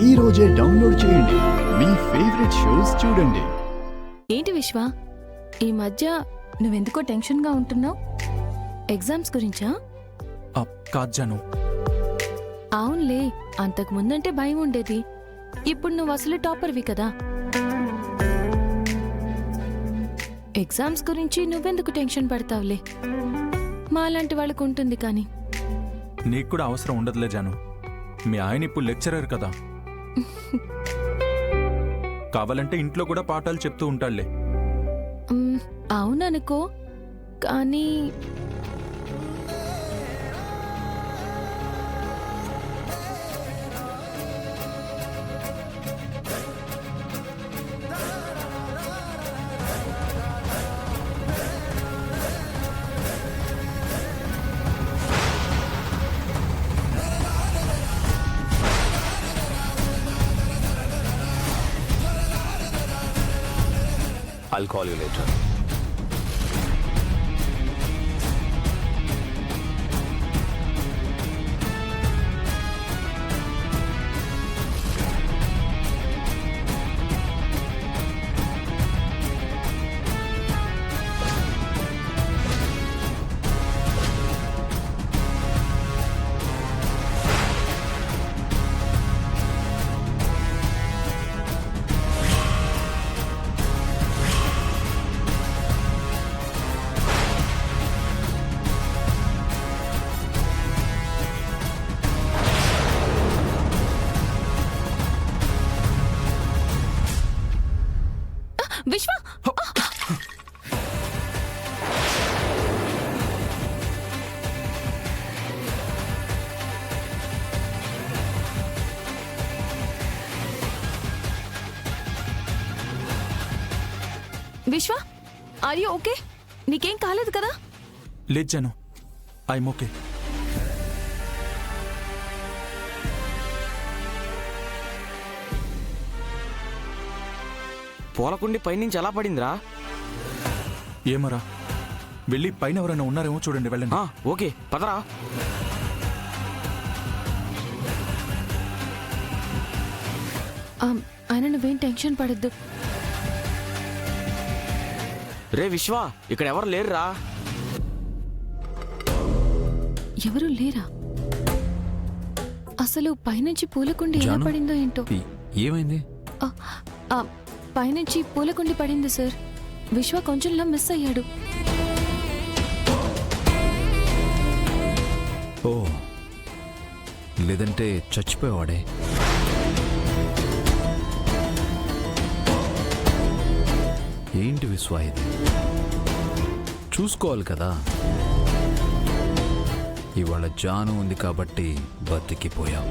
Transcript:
ఈ రోజే డౌన్లోడ్ చేయండి. మీ ఫేవరెట్ షోస్ చూడండి. ఏంటి విశ్వ, ఈ మధ్య నువ్వెందుకో టెన్షన్గా ఉంటున్నావు? ఎగ్జామ్స్ గురించా? కాదు జాను. అవునులే, అంతకు ముందంటే భయం ఉండేది. ఇప్పుడు నువ్వు అసలు టాపర్వి కదా. ఎగ్జామ్స్ గురించి నువ్వెందుకు టెన్షన్ పడతావులే, మాలాంటి వాళ్ళకు ఉంటుంది. కానీ నీకు కూడా అవసరం ఉండదులే జాను. మీ ఆయన ఇప్పుడు లెక్చరర్ కదా. కావాలంటే ఇంట్లో కూడా పాఠాలు చెప్తూ ఉంటాడులే. అవుననుకో, కానీ I'll call you later. విశ్వ, విశ్వ, ఆర్ యూ ఓకే? నీకేం కాలేదు కదా? లేదు జాను, ఐఎమ్ ఓకే. పూలకుండి పైనుంచి ఎలా పడిందిరా? ఏమరా, వెళ్ళి పైన ఎవరైనా ఉన్నారేమో చూడండి. వెళ్ళండి. ఓకే, పదరా. ఆయన నువ్వేం టెన్షన్ పడద్దు. రే విశ్వ, ఇక్కడ ఎవరు లేరురా. ఎవరూ లేరా? అసలు పైనుంచి పూలకుండి ఎలా పడిందో ఏంటో. ఏమైంది? పైనుంచి పూలకుండి పడింది సార్. విశ్వ కొంచెంలా మిస్ అయ్యాడు. ఓ, లేదంటే చచ్చిపోయేవాడే. ఏంటి విశ్వ ఇది? చూసుకోవాలి కదా. ఇవాళ జాను ఉంది కాబట్టి బతికిపోయాం.